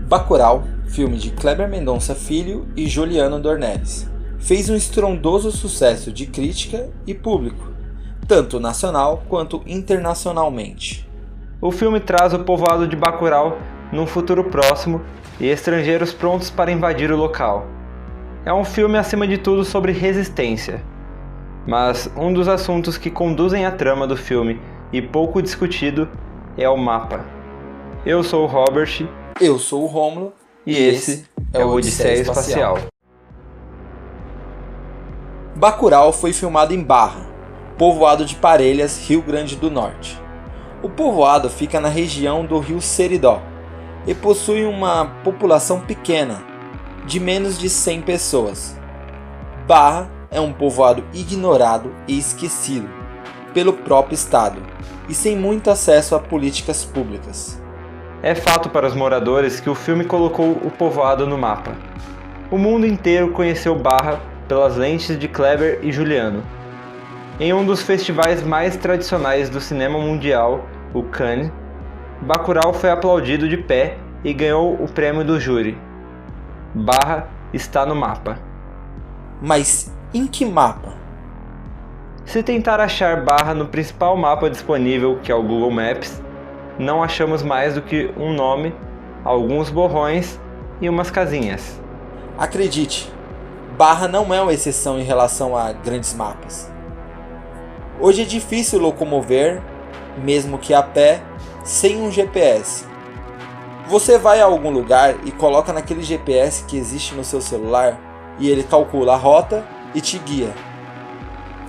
Bacurau, filme de Kleber Mendonça Filho e Juliano Dornelles, fez um estrondoso sucesso de crítica e público, tanto nacional quanto internacionalmente. O filme traz o povoado de Bacurau num futuro próximo e estrangeiros prontos para invadir o local. É um filme acima de tudo sobre resistência, mas um dos assuntos que conduzem a trama do filme e pouco discutido é o mapa. Eu sou o Robert. Eu sou o Rômulo. E esse é o Odisseia Espacial. Bacurau foi filmado em Barra, povoado de Parelhas, Rio Grande do Norte. O povoado fica na região do rio Seridó e possui uma população pequena, de menos de 100 pessoas. Barra é um povoado ignorado e esquecido pelo próprio Estado e sem muito acesso a políticas públicas. É fato para os moradores que o filme colocou o povoado no mapa. O mundo inteiro conheceu Barra pelas lentes de Kleber e Juliano. Em um dos festivais mais tradicionais do cinema mundial, o Cannes, Bacurau foi aplaudido de pé e ganhou o prêmio do júri. Barra está no mapa. Mas em que mapa? Se tentar achar Barra no principal mapa disponível, que é o Google Maps, não achamos mais do que um nome, alguns borrões e umas casinhas. Acredite, Barra não é uma exceção em relação a grandes mapas. Hoje é difícil locomover, mesmo que a pé, sem um GPS. Você vai a algum lugar e coloca naquele GPS que existe no seu celular e ele calcula a rota e te guia.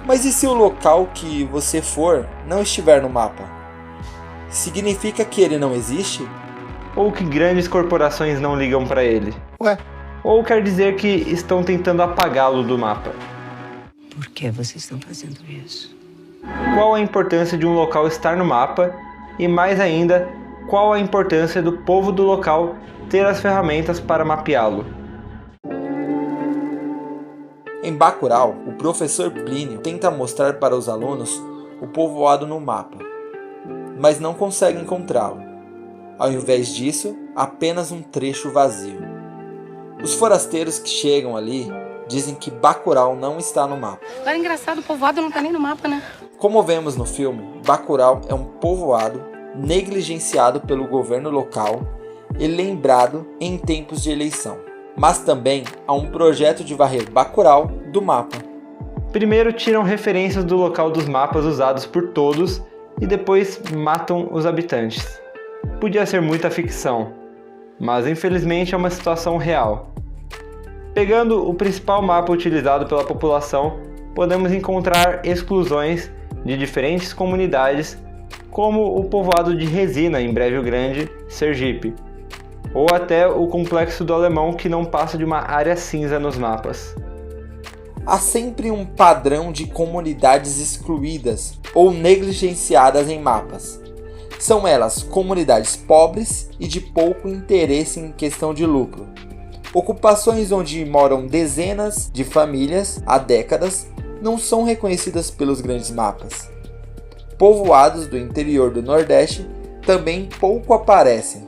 Mas e se o local que você for não estiver no mapa? Significa que ele não existe? Ou que grandes corporações não ligam para ele? Ué? Ou quer dizer que estão tentando apagá-lo do mapa? Por que vocês estão fazendo isso? Qual a importância de um local estar no mapa? E mais ainda, qual a importância do povo do local ter as ferramentas para mapeá-lo? Em Bacurau, o professor Plínio tenta mostrar para os alunos o povoado no mapa, mas não consegue encontrá-lo. Ao invés disso, apenas um trecho vazio. Os forasteiros que chegam ali dizem que Bacurau não está no mapa. Agora é engraçado, o povoado não está nem no mapa, né? Como vemos no filme, Bacurau é um povoado negligenciado pelo governo local e lembrado em tempos de eleição. Mas também há um projeto de varrer Bacurau do mapa. Primeiro tiram referências do local dos mapas usados por todos e depois matam os habitantes. Podia ser muita ficção, mas infelizmente é uma situação real. Pegando o principal mapa utilizado pela população, podemos encontrar exclusões de diferentes comunidades, como o povoado de Resina, em Brejo Grande, Sergipe, ou até o Complexo do Alemão, que não passa de uma área cinza nos mapas. Há sempre um padrão de comunidades excluídas ou negligenciadas em mapas. São elas comunidades pobres e de pouco interesse em questão de lucro. Ocupações onde moram dezenas de famílias há décadas não são reconhecidas pelos grandes mapas. Povoados do interior do Nordeste também pouco aparecem,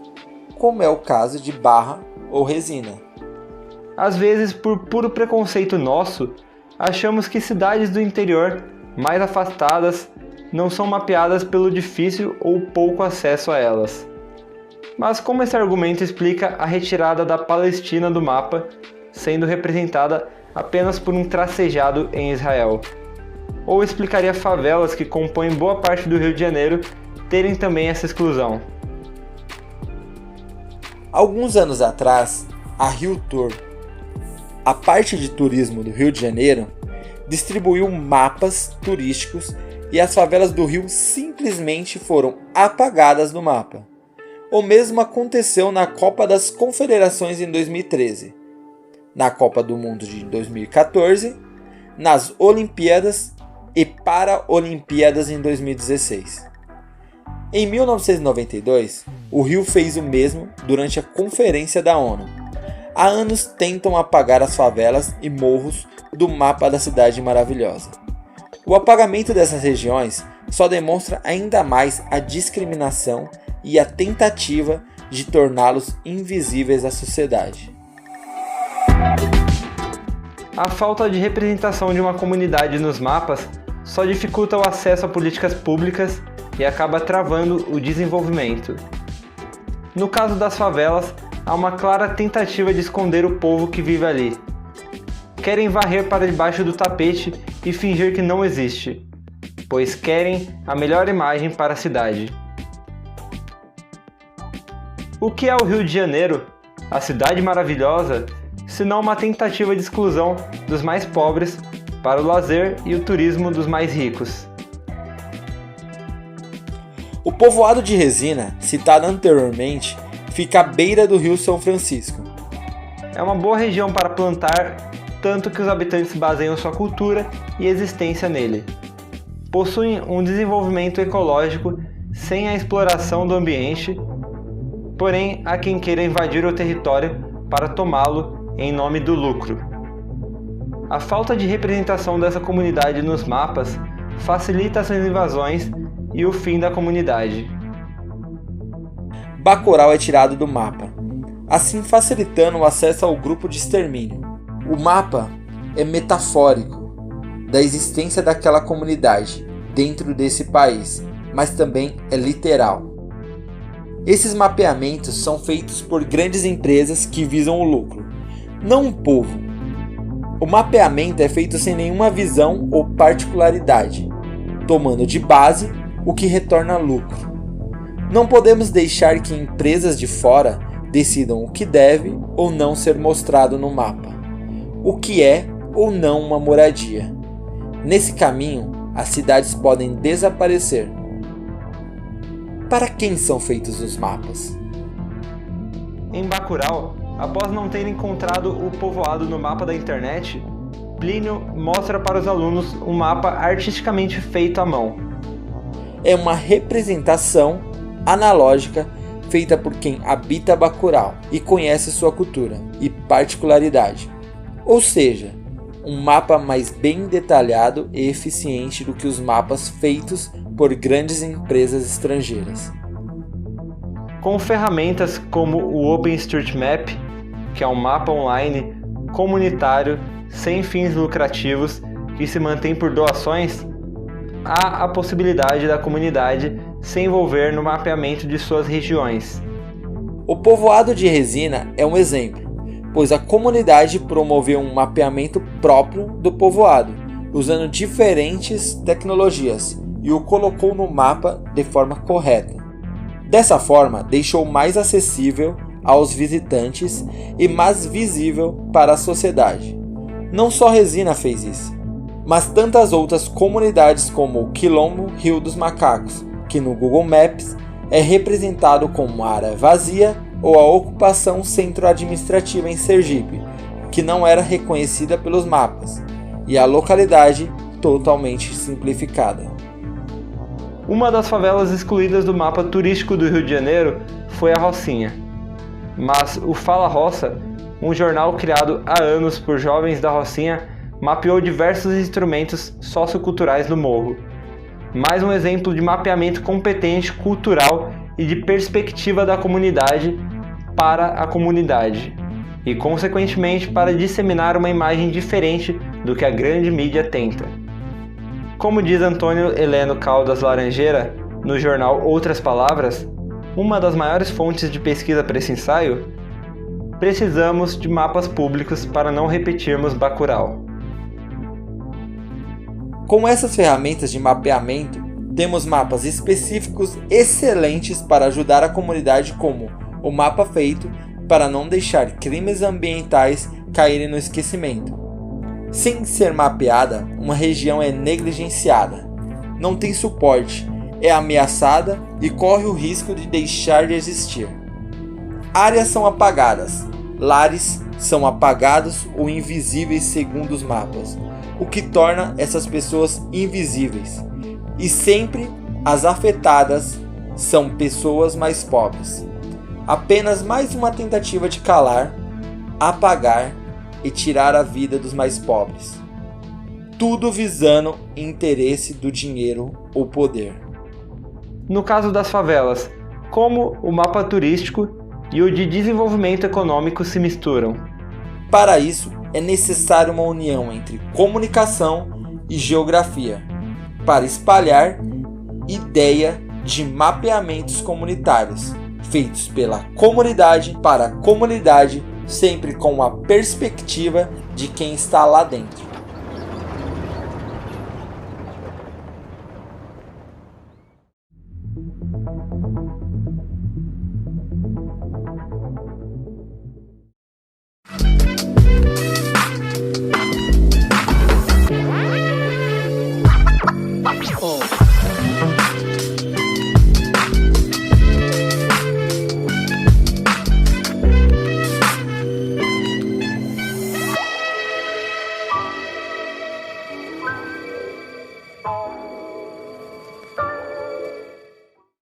como é o caso de Barra ou Resina. Às vezes, por puro preconceito nosso, achamos que cidades do interior, mais afastadas, não são mapeadas pelo difícil ou pouco acesso a elas. Mas como esse argumento explica a retirada da Palestina do mapa, sendo representada apenas por um tracejado em Israel? Ou explicaria favelas que compõem boa parte do Rio de Janeiro terem também essa exclusão? Alguns anos atrás, a Rio Tour, a parte de turismo do Rio de Janeiro, distribuiu mapas turísticos e as favelas do Rio simplesmente foram apagadas do mapa. O mesmo aconteceu na Copa das Confederações em 2013, na Copa do Mundo de 2014, nas Olimpíadas e Paralimpíadas em 2016. Em 1992, o Rio fez o mesmo durante a Conferência da ONU. Há anos tentam apagar as favelas e morros do mapa da cidade maravilhosa. O apagamento dessas regiões só demonstra ainda mais a discriminação e a tentativa de torná-los invisíveis à sociedade. A falta de representação de uma comunidade nos mapas só dificulta o acesso a políticas públicas e acaba travando o desenvolvimento. No caso das favelas, há uma clara tentativa de esconder o povo que vive ali. Querem varrer para debaixo do tapete e fingir que não existe, pois querem a melhor imagem para a cidade. O que é o Rio de Janeiro, a cidade maravilhosa, se não uma tentativa de exclusão dos mais pobres para o lazer e o turismo dos mais ricos? O povoado de Resina, citado anteriormente, fica à beira do Rio São Francisco. É uma boa região para plantar, tanto que os habitantes baseiam sua cultura e existência nele. Possuem um desenvolvimento ecológico sem a exploração do ambiente, porém há quem queira invadir o território para tomá-lo em nome do lucro. A falta de representação dessa comunidade nos mapas facilita essas invasões e o fim da comunidade. Bacurau é tirado do mapa, assim facilitando o acesso ao grupo de extermínio. O mapa é metafórico da existência daquela comunidade dentro desse país, mas também é literal. Esses mapeamentos são feitos por grandes empresas que visam o lucro, não o povo. O mapeamento é feito sem nenhuma visão ou particularidade, tomando de base o que retorna lucro. Não podemos deixar que empresas de fora decidam o que deve ou não ser mostrado no mapa, o que é ou não uma moradia. Nesse caminho, as cidades podem desaparecer. Para quem são feitos os mapas? Em Bacurau, após não ter encontrado o povoado no mapa da internet, Plínio mostra para os alunos um mapa artisticamente feito à mão. É uma representação analógica feita por quem habita Bacurau e conhece sua cultura e particularidade. Ou seja, um mapa mais bem detalhado e eficiente do que os mapas feitos por grandes empresas estrangeiras. Com ferramentas como o OpenStreetMap, que é um mapa online comunitário sem fins lucrativos que se mantém por doações, há a possibilidade da comunidade se envolver no mapeamento de suas regiões. O povoado de Resina é um exemplo, pois a comunidade promoveu um mapeamento próprio do povoado, usando diferentes tecnologias, e o colocou no mapa de forma correta. Dessa forma, deixou mais acessível aos visitantes e mais visível para a sociedade. Não só Resina fez isso, mas tantas outras comunidades como o Quilombo Rio dos Macacos, que no Google Maps é representado como área vazia, ou a ocupação centro-administrativa em Sergipe, que não era reconhecida pelos mapas, e a localidade totalmente simplificada. Uma das favelas excluídas do mapa turístico do Rio de Janeiro foi a Rocinha. Mas o Fala Roça, um jornal criado há anos por jovens da Rocinha, mapeou diversos instrumentos socioculturais no morro. Mais um exemplo de mapeamento competente, cultural e de perspectiva da comunidade para a comunidade, e consequentemente para disseminar uma imagem diferente do que a grande mídia tenta. Como diz Antônio Heleno Caldas Laranjeira, no jornal Outras Palavras, uma das maiores fontes de pesquisa para esse ensaio, precisamos de mapas públicos para não repetirmos Bacurau. Com essas ferramentas de mapeamento, temos mapas específicos excelentes para ajudar a comunidade, como o mapa feito para não deixar crimes ambientais caírem no esquecimento. Sem ser mapeada, uma região é negligenciada, não tem suporte, é ameaçada e corre o risco de deixar de existir. Áreas são apagadas, lares são apagados ou invisíveis segundo os mapas, o que torna essas pessoas invisíveis. E sempre as afetadas são pessoas mais pobres. Apenas mais uma tentativa de calar, apagar e tirar a vida dos mais pobres. Tudo visando interesse do dinheiro ou poder. No caso das favelas, como o mapa turístico e o de desenvolvimento econômico se misturam. Para isso, é necessária uma união entre comunicação e geografia, para espalhar ideia de mapeamentos comunitários, feitos pela comunidade para a comunidade, sempre com a perspectiva de quem está lá dentro.